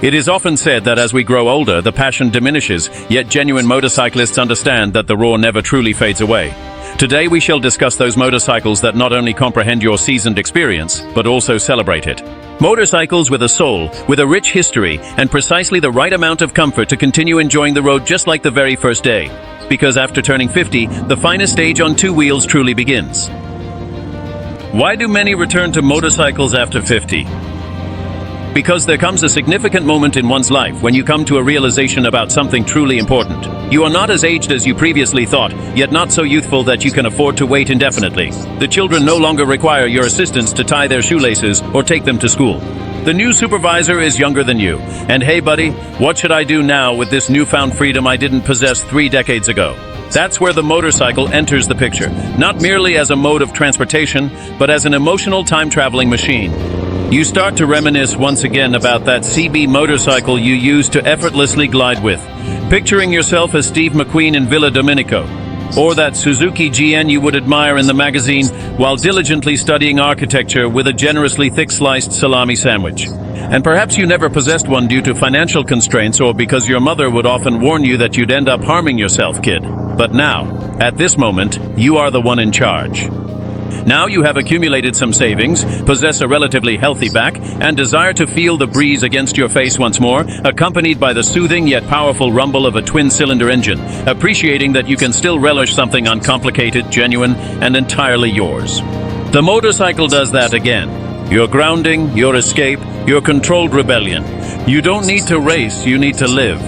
It is often said that as we grow older, the passion diminishes, yet genuine motorcyclists understand that the roar never truly fades away. Today we shall discuss those motorcycles that not only comprehend your seasoned experience, but also celebrate it. Motorcycles with a soul, with a rich history, and precisely the right amount of comfort to continue enjoying the road just like the very first day. Because after turning 50, the finest stage on two wheels truly begins. Why do many return to motorcycles after 50? Because there comes a significant moment in one's life when you come to a realization about something truly important. You are not as aged as you previously thought, yet not so youthful that you can afford to wait indefinitely. The children no longer require your assistance to tie their shoelaces or take them to school. The new supervisor is younger than you. And hey buddy, what should I do now with this newfound freedom I didn't possess 3 decades ago? That's where the motorcycle enters the picture, not merely as a mode of transportation, but as an emotional time-traveling machine. You start to reminisce once again about that CB motorcycle you used to effortlessly glide with, picturing yourself as Steve McQueen in Villa Domenico, or that Suzuki GN you would admire in the magazine while diligently studying architecture with a generously thick-sliced salami sandwich. And perhaps you never possessed one due to financial constraints or because your mother would often warn you that you'd end up harming yourself, kid. But now, at this moment, you are the one in charge. Now you have accumulated some savings, possess a relatively healthy back, and desire to feel the breeze against your face once more, accompanied by the soothing yet powerful rumble of a twin-cylinder engine, appreciating that you can still relish something uncomplicated, genuine, and entirely yours. The motorcycle does that again. Your grounding, your escape, your controlled rebellion. You don't need to race, you need to live.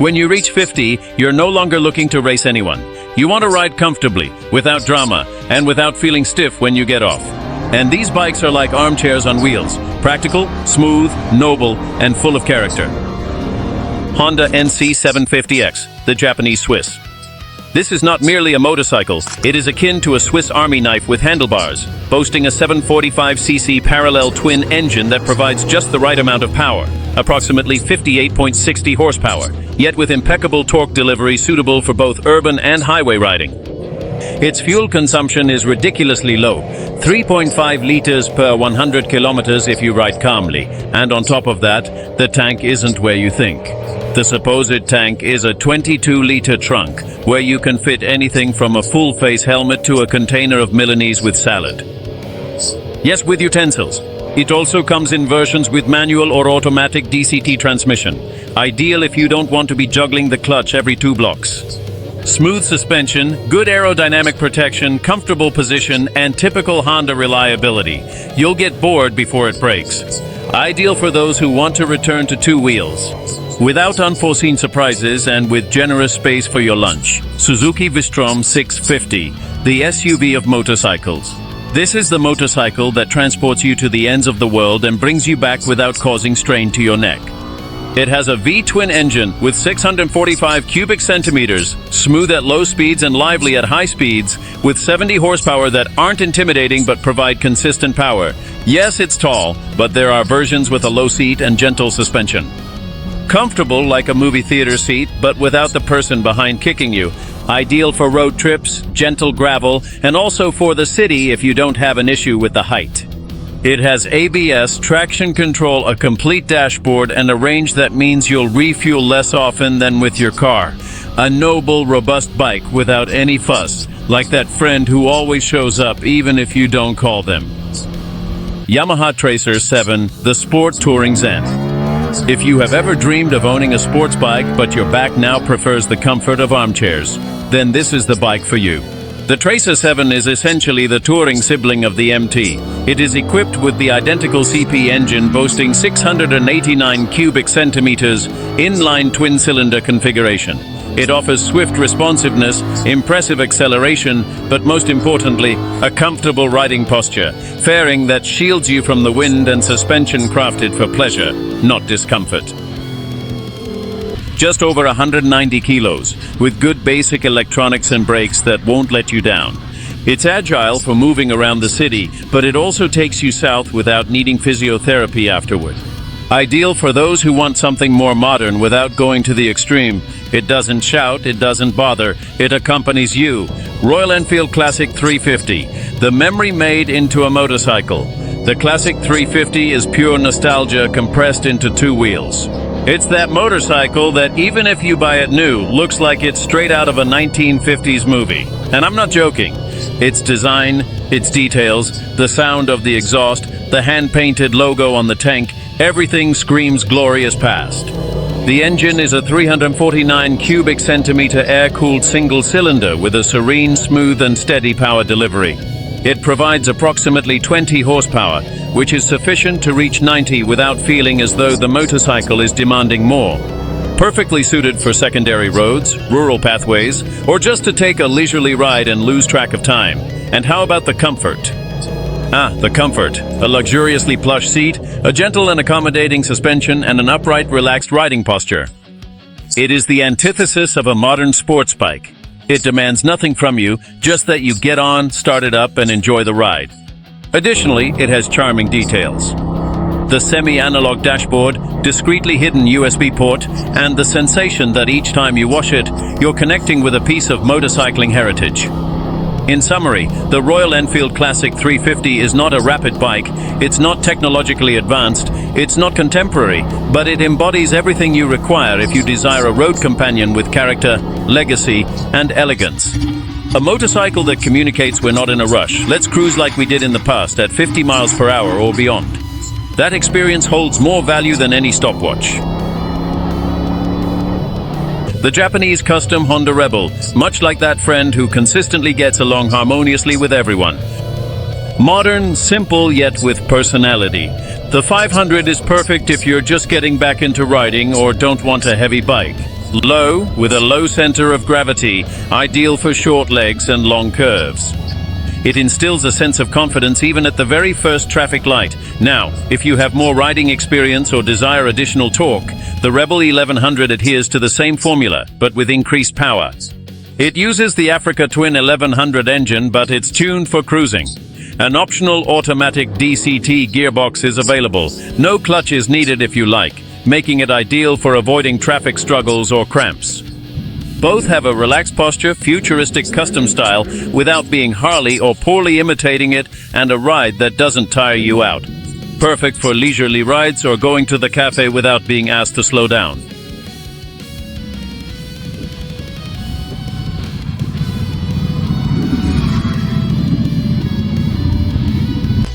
When you reach 50, you're no longer looking to race anyone. You want to ride comfortably, without drama, and without feeling stiff when you get off. And these bikes are like armchairs on wheels, practical, smooth, noble, and full of character. Honda NC 750X, the Japanese Swiss. This is not merely a motorcycle, it is akin to a Swiss Army knife with handlebars, boasting a 745cc parallel twin engine that provides just the right amount of power, approximately 58.60 horsepower, yet with impeccable torque delivery suitable for both urban and highway riding. Its fuel consumption is ridiculously low, 3.5 liters per 100 kilometers if you ride calmly, and on top of that, the tank isn't where you think. The supposed tank is a 22-liter trunk, where you can fit anything from a full-face helmet to a container of Milanese with salad. Yes, with utensils. It also comes in versions with manual or automatic DCT transmission, ideal if you don't want to be juggling the clutch every 2 blocks. Smooth suspension, good aerodynamic protection, comfortable position, and typical Honda reliability. You'll get bored before it breaks. Ideal for those who want to return to 2 wheels. Without unforeseen surprises and with generous space for your lunch. Suzuki V-Strom 650, the SUV of motorcycles. This is the motorcycle that transports you to the ends of the world and brings you back without causing strain to your neck. It has a V-twin engine with 645 cubic centimeters, smooth at low speeds and lively at high speeds, with 70 horsepower that aren't intimidating but provide consistent power. Yes, it's tall, but there are versions with a low seat and gentle suspension. Comfortable like a movie theater seat, but without the person behind kicking you. Ideal for road trips, gentle gravel, and also for the city if you don't have an issue with the height. It has ABS, traction control, a complete dashboard, and a range that means you'll refuel less often than with your car. A noble, robust bike without any fuss, like that friend who always shows up even if you don't call them. Yamaha Tracer 7, the Sport Touring Zen. If you have ever dreamed of owning a sports bike but your back now prefers the comfort of armchairs, then this is the bike for you. The Tracer 7 is essentially the touring sibling of the MT. It is equipped with the identical CP engine boasting 689 cubic centimeters, inline twin-cylinder configuration. It offers swift responsiveness, impressive acceleration, but most importantly, a comfortable riding posture, fairing that shields you from the wind and suspension crafted for pleasure, not discomfort. Just over 190 kilos, with good basic electronics and brakes that won't let you down. It's agile for moving around the city, but it also takes you south without needing physiotherapy afterward. Ideal for those who want something more modern without going to the extreme. It doesn't shout, it doesn't bother, it accompanies you. Royal Enfield Classic 350, the memory made into a motorcycle. The classic 350 is pure nostalgia compressed into two wheels. It's that motorcycle that even if you buy it new, looks like it's straight out of a 1950s movie. And I'm not joking. Its design, its details, the sound of the exhaust, the hand-painted logo on the tank, everything screams glorious past. The engine is a 349 cubic centimeter air-cooled single cylinder with a serene, smooth and steady power delivery. It provides approximately 20 horsepower, which is sufficient to reach 90 without feeling as though the motorcycle is demanding more. Perfectly suited for secondary roads, rural pathways, or just to take a leisurely ride and lose track of time. And how about the comfort? The comfort. A luxuriously plush seat, a gentle and accommodating suspension, and an upright, relaxed riding posture. It is the antithesis of a modern sports bike. It demands nothing from you, just that you get on, start it up, and enjoy the ride. Additionally, it has charming details. The semi-analog dashboard, discreetly hidden USB port, and the sensation that each time you wash it, you're connecting with a piece of motorcycling heritage. In summary, the Royal Enfield Classic 350 is not a rapid bike, it's not technologically advanced, it's not contemporary, but it embodies everything you require if you desire a road companion with character, legacy, and elegance. A motorcycle that communicates we're not in a rush, let's cruise like we did in the past at 50 miles per hour or beyond. That experience holds more value than any stopwatch. The Japanese custom Honda Rebel, much like that friend who consistently gets along harmoniously with everyone. Modern, simple, yet with personality. The 500 is perfect if you're just getting back into riding or don't want a heavy bike. Low, with a low center of gravity, ideal for short legs and long curves. It instills a sense of confidence even at the very first traffic light. Now, if you have more riding experience or desire additional torque, the Rebel 1100 adheres to the same formula, but with increased power. It uses the Africa Twin 1100 engine, but it's tuned for cruising. An optional automatic DCT gearbox is available. No clutch is needed if you like, making it ideal for avoiding traffic struggles or cramps. Both have a relaxed posture, futuristic custom style, without being Harley or poorly imitating it, and a ride that doesn't tire you out. Perfect for leisurely rides or going to the cafe without being asked to slow down.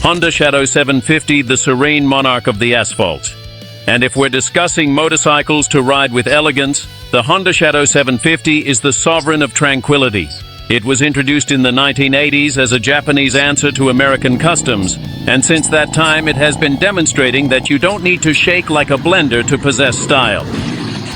Honda Shadow 750, the serene monarch of the asphalt. And if we're discussing motorcycles to ride with elegance, the Honda Shadow 750 is the sovereign of tranquility. It was introduced in the 1980s as a Japanese answer to American customs, and since that time it has been demonstrating that you don't need to shake like a blender to possess style.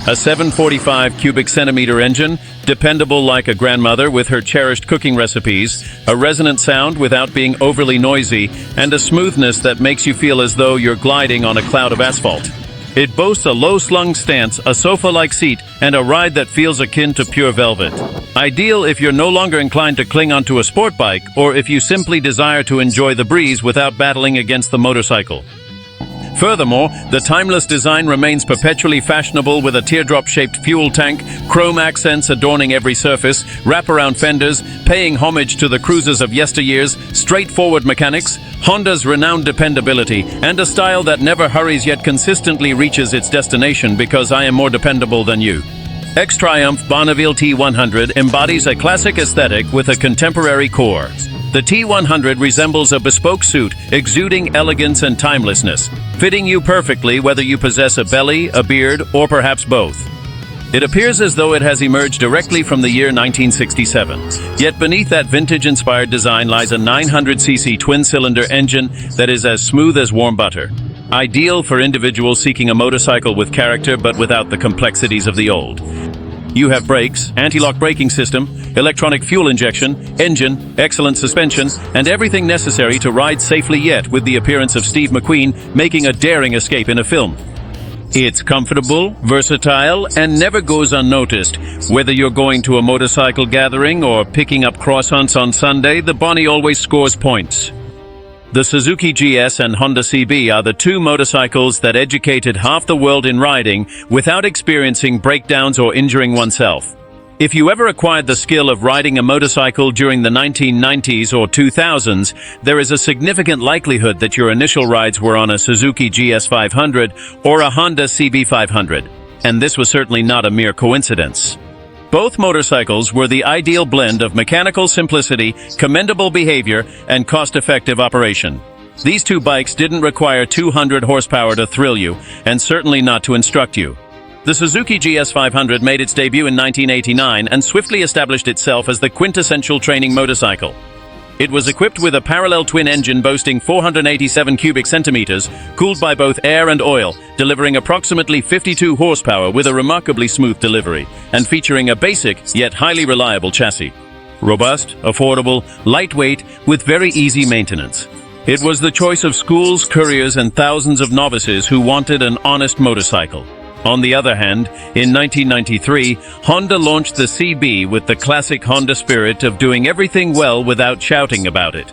A 745 cubic centimeter engine, dependable like a grandmother with her cherished cooking recipes, a resonant sound without being overly noisy, and a smoothness that makes you feel as though you're gliding on a cloud of asphalt. It boasts a low-slung stance, a sofa-like seat, and a ride that feels akin to pure velvet. Ideal if you're no longer inclined to cling onto a sport bike, or if you simply desire to enjoy the breeze without battling against the motorcycle. Furthermore, the timeless design remains perpetually fashionable with a teardrop-shaped fuel tank, chrome accents adorning every surface, wraparound fenders, paying homage to the cruisers of yesteryears, straightforward mechanics, Honda's renowned dependability, and a style that never hurries yet consistently reaches its destination because I am more dependable than you. X-Triumph Bonneville T100 embodies a classic aesthetic with a contemporary core. The T100 resembles a bespoke suit, exuding elegance and timelessness, fitting you perfectly whether you possess a belly, a beard, or perhaps both. It appears as though it has emerged directly from the year 1967. Yet beneath that vintage-inspired design lies a 900cc twin-cylinder engine that is as smooth as warm butter. Ideal for individuals seeking a motorcycle with character but without the complexities of the old. You have brakes, anti-lock braking system, electronic fuel injection, engine, excellent suspension, and everything necessary to ride safely, yet with the appearance of Steve McQueen making a daring escape in a film. It's comfortable, versatile, and never goes unnoticed. Whether you're going to a motorcycle gathering or picking up croissants on Sunday, the Bonnie always scores points. The Suzuki GS and Honda CB are the two motorcycles that educated half the world in riding without experiencing breakdowns or injuring oneself. If you ever acquired the skill of riding a motorcycle during the 1990s or 2000s, there is a significant likelihood that your initial rides were on a Suzuki GS500 or a Honda CB500, and this was certainly not a mere coincidence. Both motorcycles were the ideal blend of mechanical simplicity, commendable behavior, and cost-effective operation. These two bikes didn't require 200 horsepower to thrill you, and certainly not to instruct you. The Suzuki GS500 made its debut in 1989 and swiftly established itself as the quintessential training motorcycle. It was equipped with a parallel twin engine boasting 487 cubic centimeters, cooled by both air and oil, delivering approximately 52 horsepower with a remarkably smooth delivery, and featuring a basic yet highly reliable chassis. Robust, affordable, lightweight, with very easy maintenance. It was the choice of schools, couriers, and thousands of novices who wanted an honest motorcycle. On the other hand, in 1993, Honda launched the CB with the classic Honda spirit of doing everything well without shouting about it.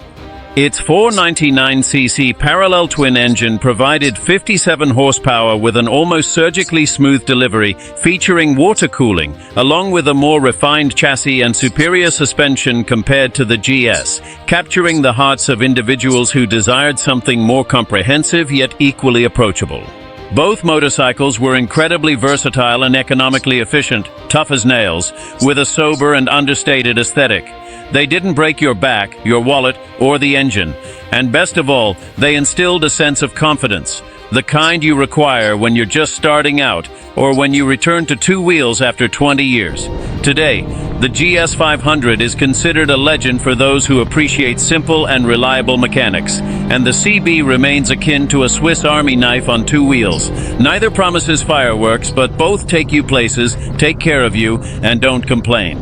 Its 499cc parallel twin engine provided 57 horsepower with an almost surgically smooth delivery, featuring water cooling, along with a more refined chassis and superior suspension compared to the GS, capturing the hearts of individuals who desired something more comprehensive yet equally approachable. Both motorcycles were incredibly versatile and economically efficient, tough as nails, with a sober and understated aesthetic. They didn't break your back, your wallet, or the engine. And best of all, they instilled a sense of confidence, the kind you require when you're just starting out or when you return to two wheels after 20 years. Today, the GS500 is considered a legend for those who appreciate simple and reliable mechanics, and the CB remains akin to a Swiss Army knife on two wheels. Neither promises fireworks, but both take you places, take care of you, and don't complain.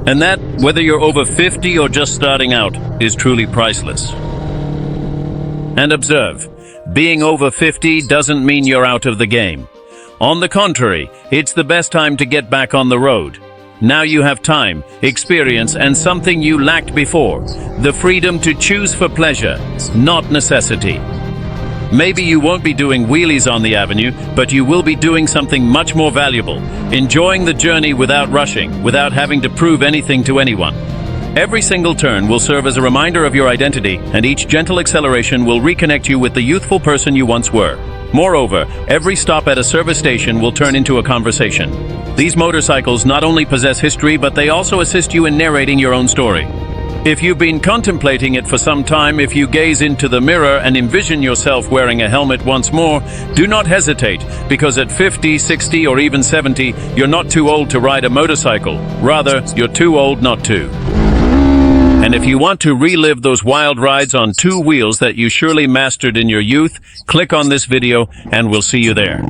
And that, whether you're over 50 or just starting out, is truly priceless. And observe, being over 50 doesn't mean you're out of the game. On the contrary, it's the best time to get back on the road. Now you have time, experience, and something you lacked before, the freedom to choose for pleasure, not necessity. Maybe you won't be doing wheelies on the avenue, but you will be doing something much more valuable, enjoying the journey without rushing, without having to prove anything to anyone. Every single turn will serve as a reminder of your identity, and each gentle acceleration will reconnect you with the youthful person you once were. Moreover, every stop at a service station will turn into a conversation. These motorcycles not only possess history, but they also assist you in narrating your own story. If you've been contemplating it for some time, if you gaze into the mirror and envision yourself wearing a helmet once more, do not hesitate, because at 50, 60, or even 70, you're not too old to ride a motorcycle. Rather, you're too old not to. And if you want to relive those wild rides on two wheels that you surely mastered in your youth, click on this video and we'll see you there.